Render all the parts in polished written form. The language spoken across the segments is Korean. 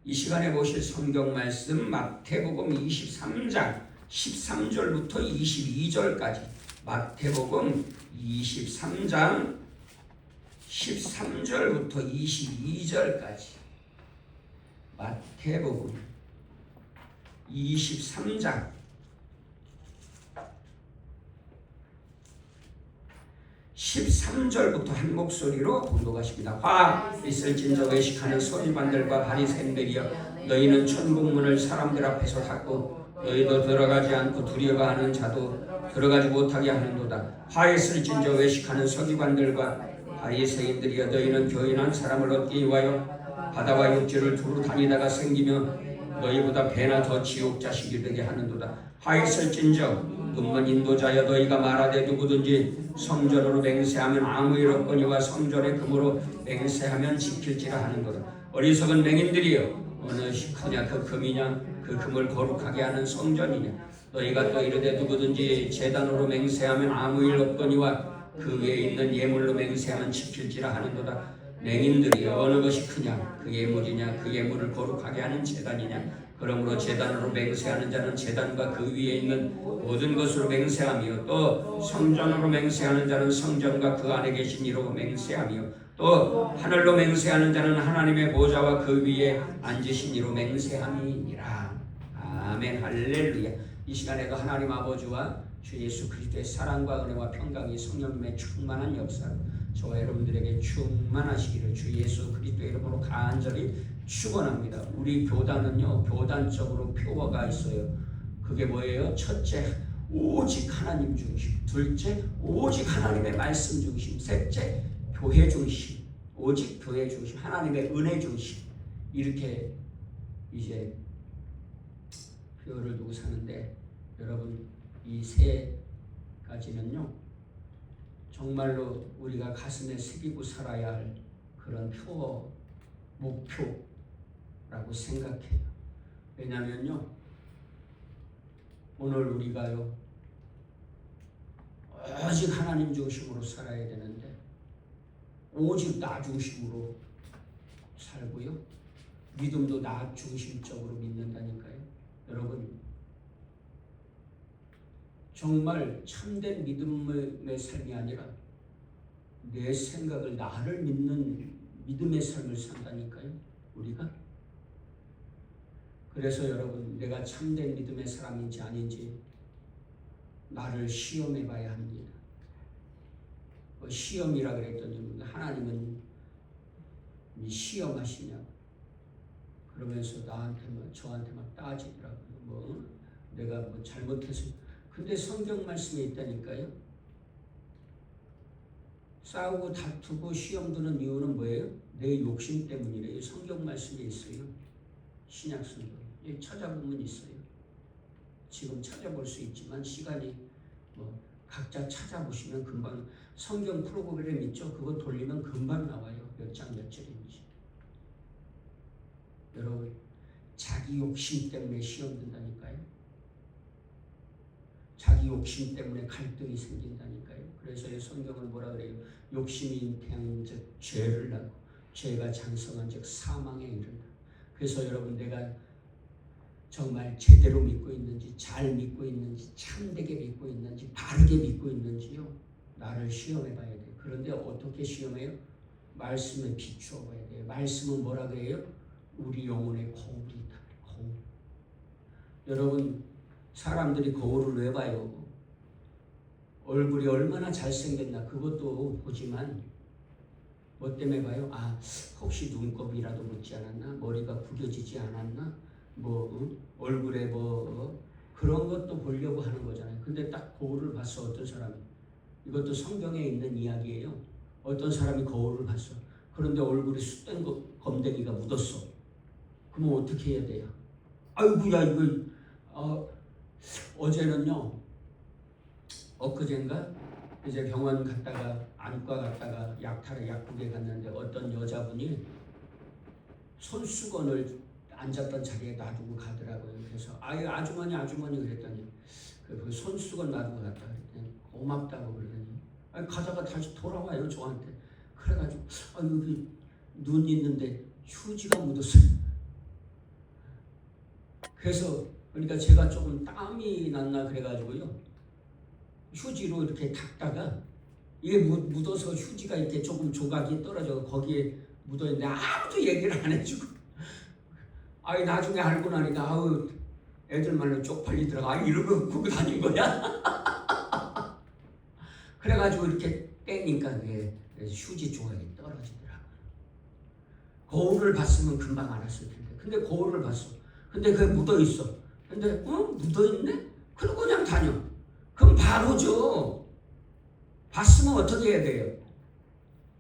이 시간에 보실 성경 말씀 마태복음 23장 13절부터 22절까지 마태복음 23장 13절부터 22절까지 마태복음 23장 13절부터 한 목소리로 봉독하십니다. 화 있을진저 외식하는 서기관들과 바리새인들이여, 너희는 천국문을 사람들 앞에서 닫고 너희도 들어가지 않고 두려워하는 자도 들어가지 못하게 하는도다. 화 있을진저 외식하는 서기관들과 바리새인들이여, 너희는 교인한 사람을 얻기 위하여 바다와 육지를 두루 다니다가 생기며 너희보다 배나 더 지옥 자식이 되게 하는도다. 화 있을진저 눈먼 인도자여, 너희가 말하되 누구든지 성전으로 맹세하면 아무 일 없거니와 성전의 금으로 맹세하면 지킬지라 하는도다. 어리석은 맹인들이여, 어느 시크냐 그 금이냐 그 금을 거룩하게 하는 성전이냐. 너희가 또 이르되 누구든지 제단으로 맹세하면 아무 일 없거니와 그 외에 있는 예물로 맹세하면 지킬지라 하는도다. 맹인들이여, 어느 것이 크냐 그 예물이냐 그 예물을 거룩하게 하는 제단이냐. 그러므로 제단으로 맹세하는 자는 제단과 그 위에 있는 모든 것으로 맹세하며, 또 성전으로 맹세하는 자는 성전과 그 안에 계신 이로 맹세하며, 또 하늘로 맹세하는 자는 하나님의 보좌와 그 위에 앉으신 이로 맹세함이니라. 아멘. 할렐루야. 이 시간에도 하나님 아버지와 주 예수 그리스도의 사랑과 은혜와 평강이 성령님의 충만한 역사로 저와 여러분들에게 충만하시기를 주 예수 그리스도의 이름으로 간절히 축원합니다. 우리 교단은요, 교단적으로 표어가 있어요. 그게 뭐예요? 첫째, 오직 하나님 중심. 둘째, 오직 하나님의 말씀 중심. 셋째, 교회 중심. 오직 교회 중심. 하나님의 은혜 중심. 이렇게 이제 표어를 두고 사는데, 여러분 이 세 가지는요, 정말로 우리가 가슴에 새기고 살아야 할 그런 표어, 목표라고 생각해요. 왜냐면요, 오늘 우리가요, 오직 하나님 중심으로 살아야 되는데 오직 나 중심으로 살고요, 믿음도 나 중심적으로 믿는다니까요. 여러분, 정말 참된 믿음의 삶이 아니라 내 생각을, 나를 믿는 믿음의 삶을 산다니까요, 우리가. 그래서 여러분, 내가 참된 믿음의 사람인지 아닌지 나를 시험해 봐야 합니다. 시험이라 그랬더니 하나님은 시험하시냐고 그러면서 저한테 막 따지더라고요. 내가 잘못해서. 근데 성경 말씀에 있다니까요. 싸우고 다투고 시험 드는 이유는 뭐예요? 내 욕심 때문이래요. 성경 말씀에 있어요. 신약 성경 찾아보면 있어요. 지금 찾아볼 수 있지만 시간이 각자 찾아보시면 금방, 성경 프로그램 있죠? 그거 돌리면 금방 나와요. 몇 장 몇 절인지. 여러분, 자기 욕심 때문에 시험 든다니까요. 자기 욕심 때문에 갈등이 생긴다니까요. 그래서 이 성경은 뭐라 그래요? 욕심이 잉태한 즉 죄를 낳고 죄가 장성한 즉 사망에 이른다. 그래서 여러분, 내가 정말 제대로 믿고 있는지, 잘 믿고 있는지, 참되게 믿고 있는지, 바르게 믿고 있는지요, 나를 시험해 봐야 돼요. 그런데 어떻게 시험해요? 말씀에 비추어 봐야 돼요. 말씀은 뭐라 그래요? 우리 영혼의 거울이다. 거울. 여러분, 사람들이 거울을 왜 봐요? 얼굴이 얼마나 잘생겼나 그것도 보지만 뭐 때문에 봐요? 혹시 눈곱이라도 묻지 않았나? 머리가 구겨지지 않았나? 얼굴에 그런 것도 보려고 하는 거잖아요. 근데 딱 거울을 봤어, 어떤 사람이. 이것도 성경에 있는 이야기예요. 어떤 사람이 거울을 봤어. 그런데 얼굴에 숯된 검댕이가 묻었어. 그러면 어떻게 해야 돼요? 아이고야, 이거 어제는요, 엊그젠가 이제 병원 갔다가, 안과 갔다가 약국에 갔는데 어떤 여자분이 손수건을 앉았던 자리에 놔두고 가더라고요. 그래서 아주머니 그랬더니 그 손수건 놔두고 갔다 그랬더니 고맙다고 그러더니 가다가 다시 돌아와요, 저한테. 그래가지고 여기 눈 있는데 휴지가 묻었어요. 그래서 그러니까 제가 조금 땀이 났나 그래가지고요. 휴지로 이렇게 닦다가 이게 묻어서 휴지가 이렇게 조금 조각이 떨어져 거기에 묻어있는데 아무도 얘기를 안 해주고 아이 나중에 알고 나니까 아우 애들 말로 쪽팔리더라고. 아 이러고 구고 다닌 거야? 그래가지고 이렇게 떼니까 그게 휴지 조각이 떨어지더라고. 거울을 봤으면 금방 알았을 텐데. 근데 거울을 봤어. 근데 그게 묻어있어. 근데 묻어있네? 그러고 그냥 다녀. 그럼 바보죠. 봤으면 어떻게 해야 돼요?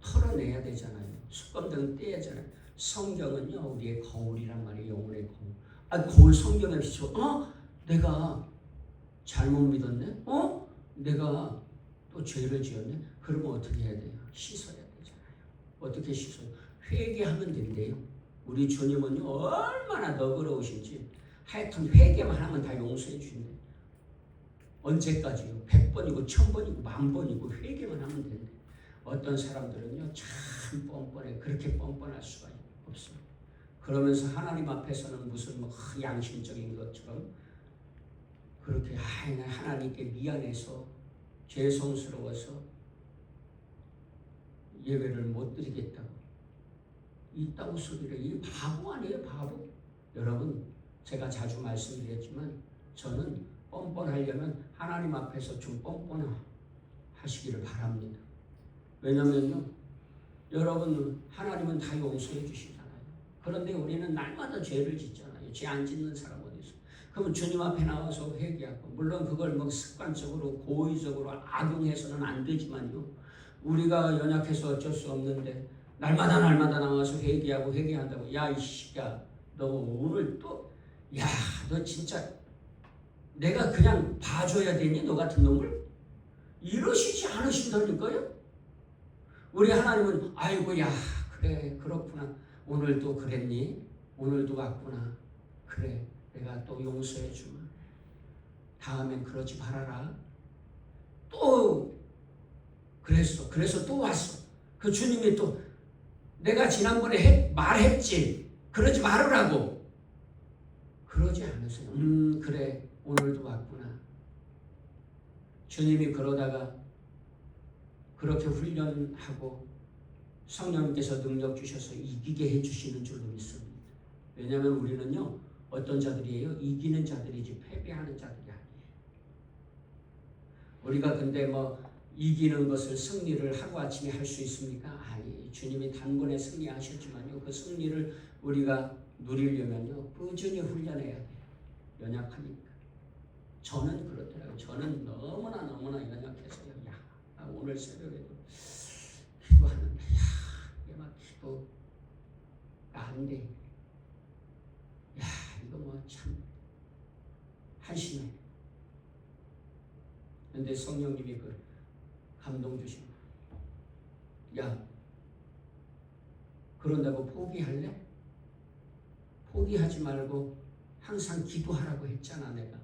털어내야 되잖아요. 습관들은 떼야잖아요. 성경은요 우리의 거울이란 말이에요. 영혼의 거울. 아 거울 성경에 비춰. 내가 잘못 믿었네? 내가 또 죄를 지었네? 그러면 어떻게 해야 돼요? 씻어야 되잖아요. 어떻게 씻어요? 회개하면 된대요. 우리 주님은요 얼마나 너그러우신지 하여튼 회개만 하면 다 용서해 주신대. 언제까지요? 100번이고 1000번이고 10,000번이고 회개만 하면 된대. 어떤 사람들은요 참 뻔뻔해. 그렇게 뻔뻔할 수가 없어요. 그러면서 하나님 앞에서는 무슨 뭐 양심적인 것처럼 그렇게 하나님께 미안해서 죄송스러워서 예배를 못 드리겠다고 있다고 소리를. 이 바보 아니에요? 바보? 여러분 제가 자주 말씀드렸지만 저는 뻔뻔하려면 하나님 앞에서 좀 뻔뻔하시기를 바랍니다. 왜냐면요 여러분 하나님은 다 용서해 주시잖아요. 그런데 우리는 날마다 죄를 짓잖아요. 죄 안 짓는 사람 어디 있어? 그러면 주님 앞에 나와서 회개하고, 물론 그걸 뭐 습관적으로 고의적으로 악용해서는 안 되지만요 우리가 연약해서 어쩔 수 없는데 날마다 나와서 회개한다고. 야 이씨야 너 오늘 또 야 너 진짜 내가 그냥 봐줘야 되니 너 같은 놈을? 이러시지 않으신다니까요. 우리 하나님은 아이고 야 그래 그렇구나 오늘도 그랬니? 오늘도 왔구나. 그래 내가 또 용서해 주마. 다음엔 그러지 말아라. 또 그랬어. 그래서 또 왔어. 그 주님이 또 내가 지난번에 말했지 그러지 말으라고. 그러지 않으세요. 그래 오늘도 왔구나. 주님이 그러다가 그렇게 훈련하고 성령님께서 능력 주셔서 이기게 해주시는 줄로 믿습니다. 왜냐하면 우리는요 어떤 자들이에요? 이기는 자들이지 패배하는 자들이 아니에요. 우리가 근데 뭐 이기는 것을 승리를 하루아침에 할 수 있습니까? 아니, 주님이 단번에 승리하셨지만요 그 승리를 우리가 누리려면요 꾸준히 훈련해야 돼요. 연약하니까. 저는 그렇더라고요. 저는 너무나 연약해서요. 야, 오늘 새벽에도 기도하는데 이게 막 기도가 안 돼. 야, 이거 뭐 참 한심해. 근데 성령님이 그 감동 주신 거야. 야, 그런다고 포기할래? 포기하지 말고 항상 기도하라고 했잖아 내가.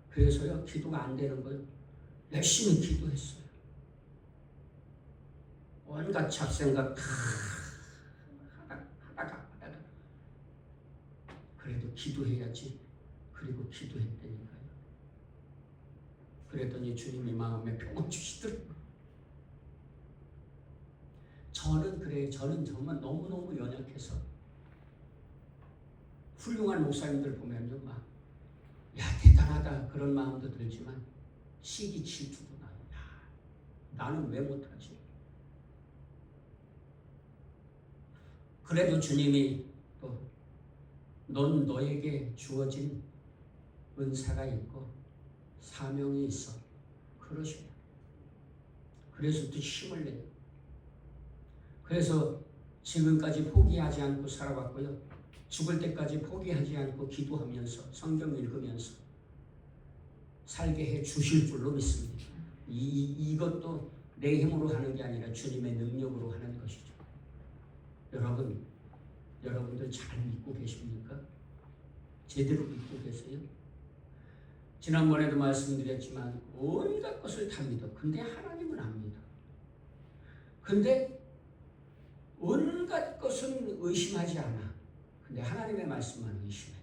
그래서요 기도가 안 되는 거예요. 열심히 기도했어요. 온갖 잡생각 다 하다가 그래도 기도해야지. 그리고 기도했다니까요. 그랬더니 주님이 마음에 평안 주시더라고요. 저는 정말 너무너무 연약해서 훌륭한 목사님들 보면요 막 야 대단하다 그런 마음도 들지만 시기 질투도 나요. 야, 나는 왜 못하지? 그래도 주님이 또 넌 너에게 주어진 은사가 있고 사명이 있어 그러셔요. 그래서 또 힘을 내요. 그래서 지금까지 포기하지 않고 살아왔고요. 죽을 때까지 포기하지 않고 기도하면서 성경 읽으면서 살게 해 주실 줄로 믿습니다. 이것도 내 힘으로 하는 게 아니라 주님의 능력으로 하는 것이죠. 여러분들 잘 믿고 계십니까? 제대로 믿고 계세요? 지난번에도 말씀드렸지만 온갖 것을 다 믿어. 근데 하나님은 안 믿어. 근데 온갖 것은 의심하지 않아. 근데 하나님의 말씀만 의심해.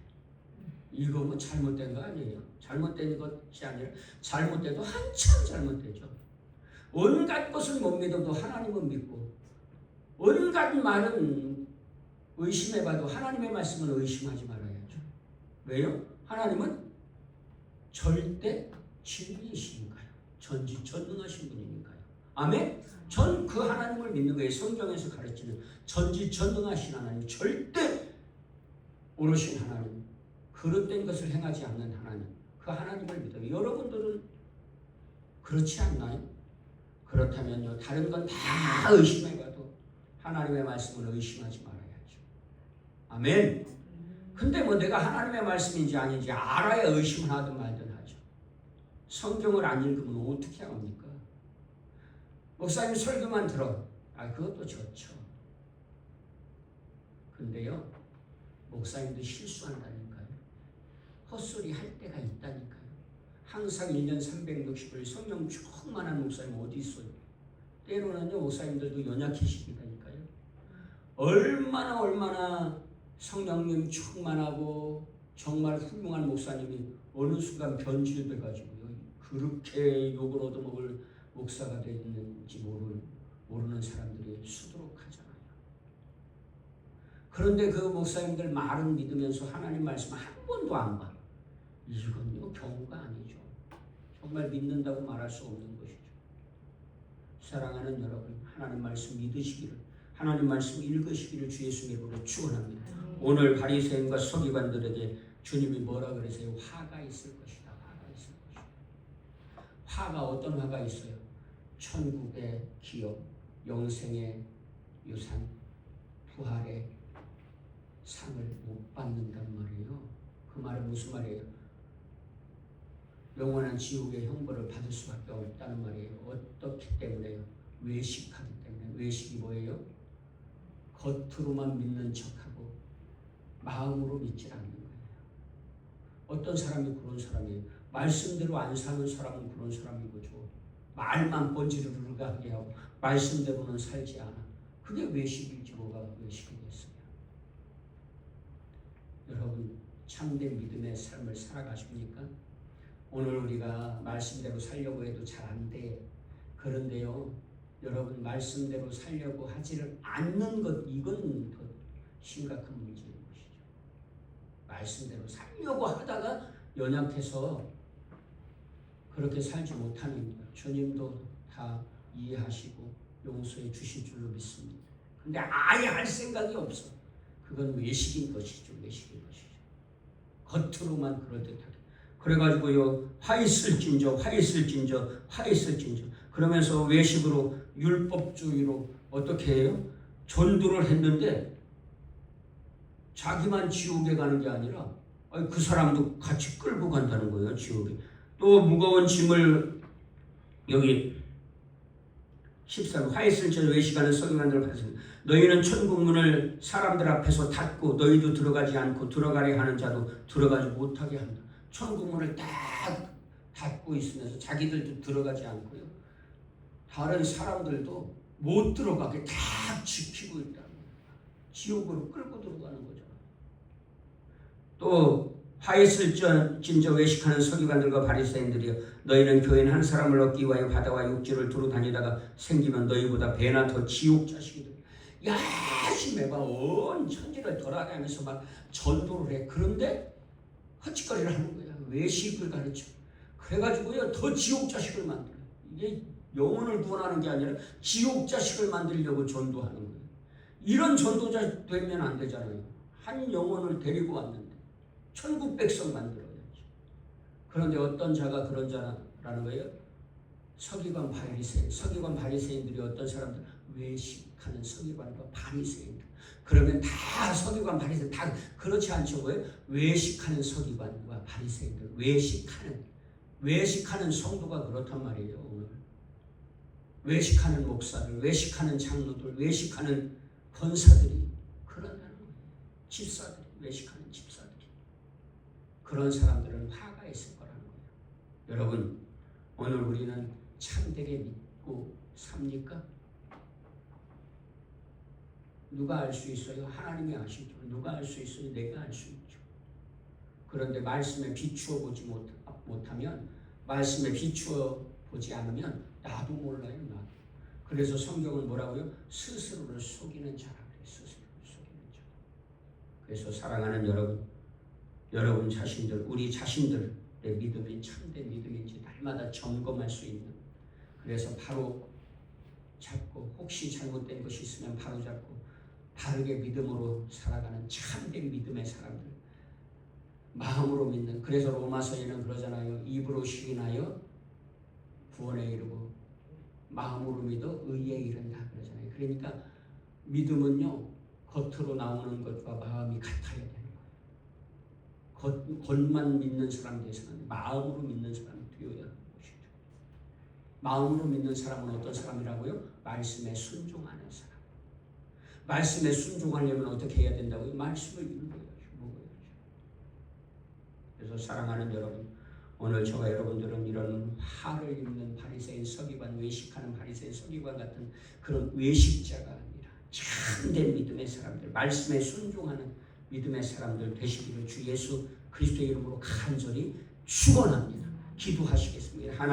이거 뭐 잘못된 거 아니에요? 잘못된 것이 아니라 잘못돼도 한참 잘못되죠. 온갖 것을 못 믿어도 하나님은 믿고 온갖 많은 의심해봐도 하나님의 말씀은 의심하지 말아야죠. 왜요? 하나님은 절대 진리이시니까요. 전지전능하신 분이니까요. 아멘? 전 그 하나님을 믿는 거예요. 성경에서 가르치는 전지전능하신 하나님, 절대 오르신 하나님, 그릇된 것을 행하지 않는 하나님, 그 하나님을 믿어요. 여러분들은 그렇지 않나요? 그렇다면요, 다른 건 다 의심해봐도 하나님의 말씀을 의심하지 말아야죠. 아멘. 근데 뭐 내가 하나님의 말씀인지 아닌지 알아야 의심을 하든 말든 하죠. 성경을 안 읽으면 어떻게 합니까? 목사님 설교만 들어. 그것도 좋죠. 근데요, 목사님도 실수한다니까요. 헛소리 할 때가 있다니까요. 항상 1년 360일 성령 충만한 목사님 어디 있어요? 때로는요, 목사님들도 연약해지니까요. 얼마나 성령님 충만하고 정말 훌륭한 목사님이 어느 순간 변질돼가지고요, 그렇게 욕을 얻어먹을 목사가 됐는지 모르는 사람들이 수두룩하잖아요. 그런데 그 목사님들 말은 믿으면서 하나님 말씀 한 번도 안 봐. 이건요, 경우가 아니죠. 정말 믿는다고 말할 수 없는 것이죠. 사랑하는 여러분, 하나님 말씀 믿으시기를, 하나님 말씀 읽으시기를 주 예수님의 이름으로 축원합니다. 오늘 바리새인과 서기관들에게 주님이 뭐라 그러세요? 화가 있을 것이다. 화가 있을 것이다. 화가 어떤 화가 있어요? 천국의 기업, 영생의 유산, 부활의 상을 못 받는단 말이에요. 그 말은 무슨 말이에요? 영원한 지옥의 형벌을 받을 수밖에 없다는 말이에요. 어떻기 때문에요? 외식하기 때문에. 외식이 뭐예요? 겉으로만 믿는 척하고 마음으로 믿질 않는 거예요. 어떤 사람이 그런 사람이에요? 말씀대로 안 사는 사람은 그런 사람인 거죠. 말만 번지르르 하게 하고 말씀대로는 살지 않아. 그게 외식이지 뭐가 외식이겠어요. 여러분, 참된 믿음의 삶을 살아가십니까? 오늘 우리가 말씀대로 살려고 해도 잘 안 돼. 그런데요, 여러분, 말씀대로 살려고 하지를 않는 것, 이건 더 심각한 문제인 것이죠. 말씀대로 살려고 하다가 연약해서 그렇게 살지 못하는 것, 주님도 다 이해하시고 용서해 주실 줄로 믿습니다. 근데 아예 할 생각이 없어. 그건 외식인 것이죠. 외식인 것이죠. 겉으로만 그럴듯하게. 그래가지고요, 화 있을진저 그러면서 외식으로 율법주의로 어떻게 해요? 전도를 했는데 자기만 지옥에 가는 게 아니라 그 사람도 같이 끌고 간다는 거예요. 지옥에. 또 무거운 짐을 여기 14절 화 있을진저 외식하는 서기관들을 받았습니다. 너희는 천국문을 사람들 앞에서 닫고 너희도 들어가지 않고 들어가려 하는 자도 들어가지 못하게 한다. 천국문을 딱 닫고 있으면서 자기들도 들어가지 않고요, 다른 사람들도 못 들어가게 다 지키고 있다는 거예요. 지옥으로 끌고 들어가는 거죠. 또 화 있을진저 외식하는 서기관들과 바리새인들이여, 너희는 교인 한 사람을 얻기 위하여 바다와 육지를 두루 다니다가 생기면 너희보다 배나 더 지옥 자식이다. 열심히 막 온 천지를 돌아다니면서 막 전도를 해. 그런데 헛짓거리를 하는 거야. 외식을 가르쳐. 그래가지고요, 더 지옥 자식을 만들어. 이게 영혼을 구원하는 게 아니라 지옥 자식을 만들려고 전도하는 거예요. 이런 전도자 되면 안 되잖아요. 한 영혼을 데리고 왔는데 천국 백성 만들어야지. 그런데 어떤 자가 그런 자라는 거예요? 서기관 바리새인들이 어떤 사람들? 외식하는 서기관과 바리새인들. 그러면 다 서기관 바리새인 다 그렇지 않죠? 왜? 외식하는 서기관과 바리새인들, 외식하는 성도가 그렇단 말이에요. 오늘 외식하는 목사들, 외식하는 장로들, 외식하는 권사들이 그런다는 거예요. 집사들이, 외식하는 집사들이. 그런 사람들은 화가 있을 거라는 거예요. 여러분, 오늘 우리는 참되게 믿고 삽니까? 누가 알 수 있어요? 하나님이 아시죠. 누가 알 수 있어요? 내가 알 수 있죠. 그런데 말씀에 비추어 보지 못하면, 말씀에 비추어 보지 않으면 나도 몰라요. 나도. 그래서 성경은 뭐라고요? 스스로를 속이는 자라 그래요. 스스로를 속이는 자. 그래서 사랑하는 여러분 자신들, 우리 자신들의 믿음이 참된 믿음인지 날마다 점검할 수 있는, 그래서 바로 잡고, 혹시 잘못된 것이 있으면 바로 잡고 바르게 믿음으로 살아가는 참된 믿음의 사람들, 마음으로 믿는. 그래서 로마서에는 그러잖아요. 입으로 시인하여 구원에 이르고 마음으로 믿어 의에 이른다 그러잖아요. 그러니까 믿음은요, 겉으로 나오는 것과 마음이 같아야 되는 거예요. 겉만 믿는 사람 되서는 마음으로 믿는 사람이 되어야 하는 것이죠. 마음으로 믿는 사람은 어떤 사람이라고요? 말씀에 순종하는 사람. 말씀에 순종하려면 어떻게 해야 된다고요? 말씀을 읽어야죠. 먹어야죠. 그래서 사랑하는 여러분, 오늘 저와 여러분들은 이런 화를 입는 바리새인 서기관, 외식하는 바리새인 서기관 같은 그런 외식자가 아니라 참된 믿음의 사람들, 말씀에 순종하는 믿음의 사람들 되시기를 주 예수 그리스도의 이름으로 간절히 축원합니다. 기도하시겠습니다.